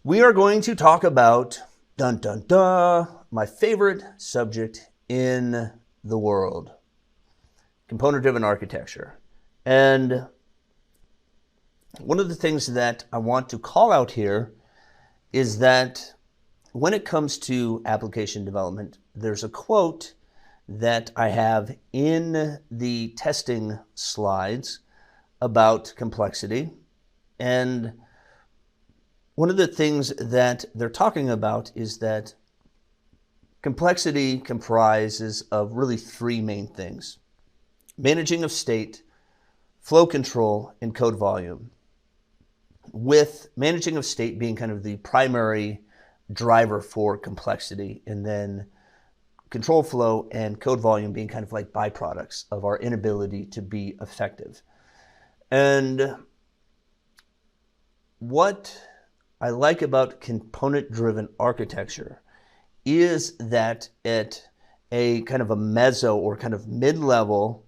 We are going to talk about, dun dun dun, my favorite subject in the world, component-driven architecture. And one of the things that I want to call out here is that when it comes to application development, there's a quote that I have in the testing slides about complexity. And one of the things that they're talking about is that complexity comprises of really three main things: managing of state, flow control, and code volume. With managing of state being kind of the primary driver for complexity, and then control flow and code volume being kind of like byproducts of our inability to be effective. And what I like about component-driven architecture is that at a kind of a meso or kind of mid-level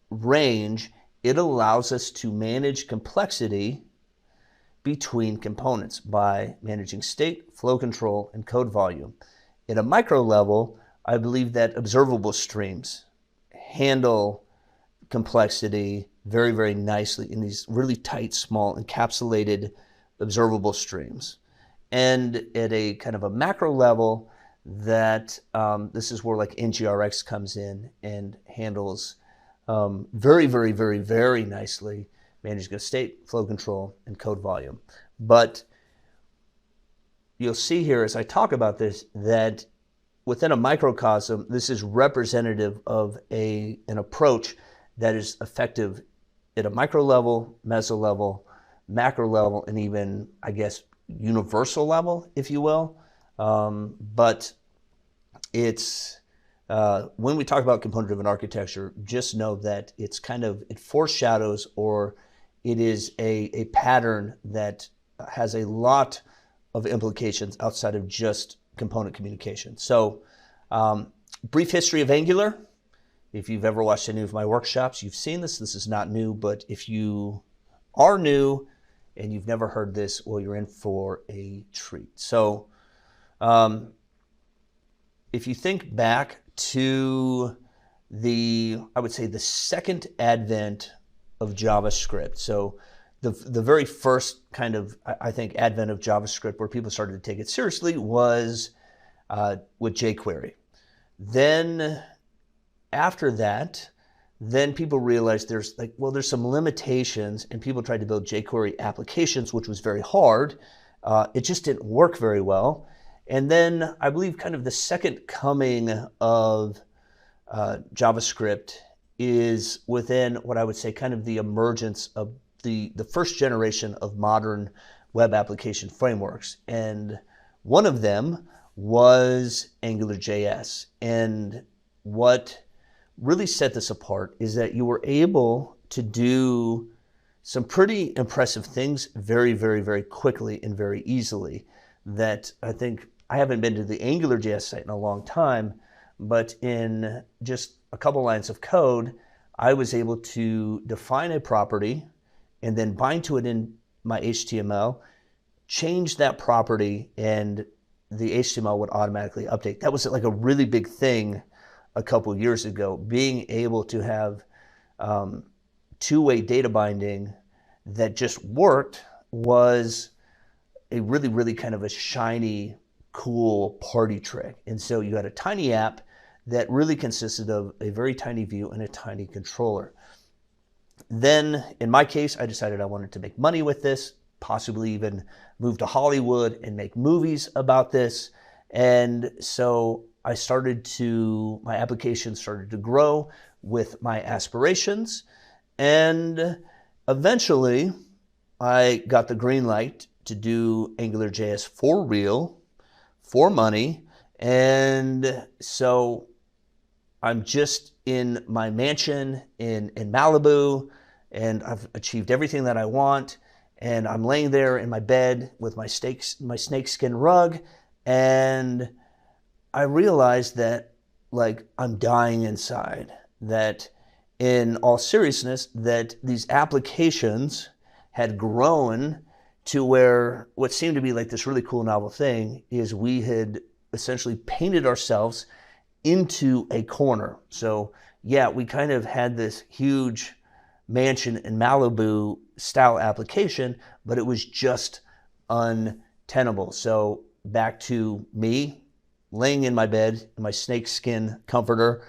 range, it allows us to manage complexity between components by managing state, flow control, and code volume. At a micro level, I believe that observable streams handle complexity very, very nicely in these really tight, small, encapsulated observable streams. And at a kind of a macro level, that this is where like NGRX comes in and handles very, very, very, very nicely managing of state, flow control, and code volume. But you'll see here as I talk about this that within a microcosm, this is representative of an approach that is effective at a micro level, meso level, macro level, and even, I guess, universal level, if you will. But it's, when we talk about component-driven architecture, just know that it's kind of, it foreshadows, or it is a pattern that has a lot of implications outside of just component communication. So, brief history of Angular. If you've ever watched any of my workshops, you've seen this. This is not new, but if you are new and you've never heard this, well, you're in for a treat. So, if you think back to I would say the second advent of JavaScript. So the very first kind of, I think, advent of JavaScript where people started to take it seriously was with jQuery. Then after that, then people realized there's some limitations, and people tried to build jQuery applications, which was very hard. It just didn't work very well. And then I believe kind of the second coming of JavaScript is within what I would say kind of the emergence of the first generation of modern web application frameworks. And one of them was AngularJS. And what really set this apart is that you were able to do some pretty impressive things very, very, very quickly and very easily. That I think, I haven't been to the AngularJS site in a long time, but in just a couple lines of code, I was able to define a property and then bind to it in my HTML, change that property, and the HTML would automatically update. That was like a really big thing a couple years ago. Being able to have two-way data binding that just worked was a really, really kind of a shiny, cool party trick. And so you had a tiny app that really consisted of a very tiny view and a tiny controller. Then, in my case, I decided I wanted to make money with this, possibly even move to Hollywood and make movies about this. And so my application started to grow with my aspirations. And eventually, I got the green light to do AngularJS for real, for money. And so I'm just in my mansion in Malibu, and I've achieved everything that I want. And I'm laying there in my bed with my snakeskin rug, and I realized that, like, I'm dying inside. That in all seriousness, that these applications had grown to where what seemed to be like this really cool novel thing is we had essentially painted ourselves into a corner. So yeah, we kind of had this huge mansion in Malibu style application, but it was just untenable. So back to me laying in my bed in my snakeskin comforter,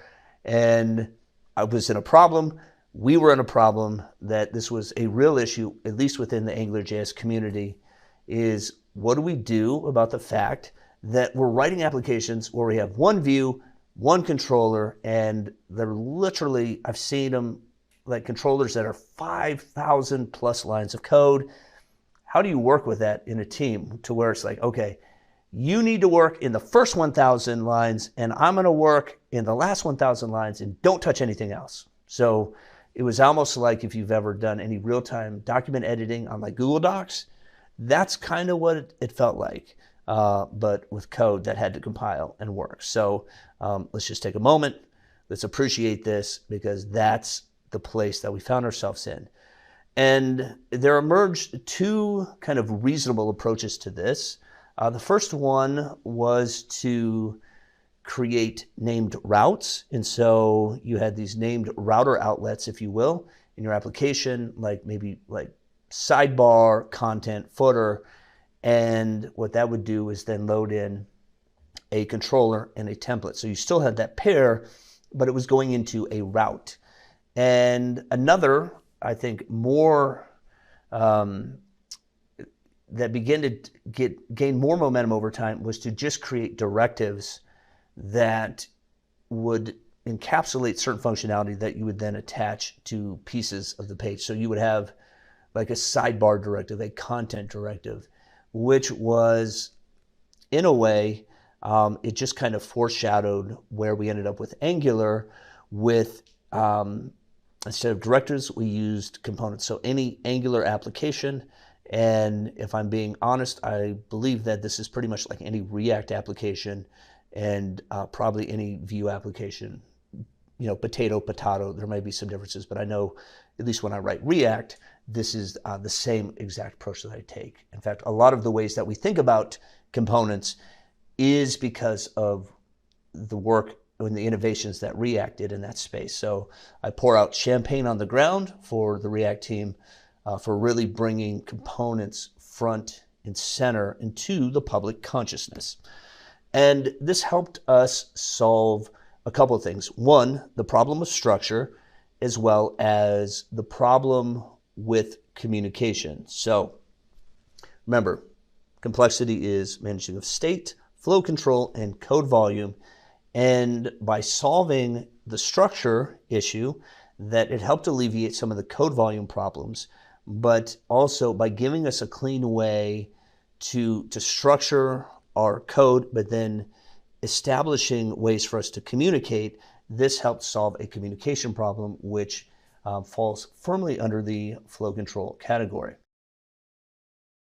and I was in a problem. We were in a problem that this was a real issue, at least within the AngularJS community, is what do we do about the fact that we're writing applications where we have one view, one controller, and they're literally, I've seen them like controllers that are 5,000 plus lines of code. How do you work with that in a team to where it's like, okay, you need to work in the first 1,000 lines and I'm going to work in the last 1,000 lines and don't touch anything else. So it was almost like if you've ever done any real-time document editing on like Google Docs, that's kind of what it felt like, but with code that had to compile and work. So let's just take a moment. Let's appreciate this because that's the place that we found ourselves in. And there emerged two kind of reasonable approaches to this. The first one was to create named routes. And so you had these named router outlets, if you will, in your application, like maybe like sidebar, content, footer. And what that would do is then load in a controller and a template. So you still had that pair, but it was going into a route. And another, I think, more that began to gain more momentum over time was to just create directives that would encapsulate certain functionality that you would then attach to pieces of the page. So you would have like a sidebar directive, a content directive, which was, in a way, it just kind of foreshadowed where we ended up with Angular with, instead of directives, we used components. So any Angular application, and if I'm being honest, I believe that this is pretty much like any React application and probably any Vue application, you know, potato, there may be some differences, but I know at least when I write React, this is the same exact approach that I take. In fact, a lot of the ways that we think about components is because of the work and the innovations that React did in that space. So I pour out champagne on the ground for the React team for really bringing components front and center into the public consciousness. And this helped us solve a couple of things. One, the problem of structure, as well as the problem with communication. So remember, complexity is managing of state, flow control, and code volume. And by solving the structure issue, that it helped alleviate some of the code volume problems, but also by giving us a clean way to structure our code, but then establishing ways for us to communicate, this helped solve a communication problem, which falls firmly under the flow control category.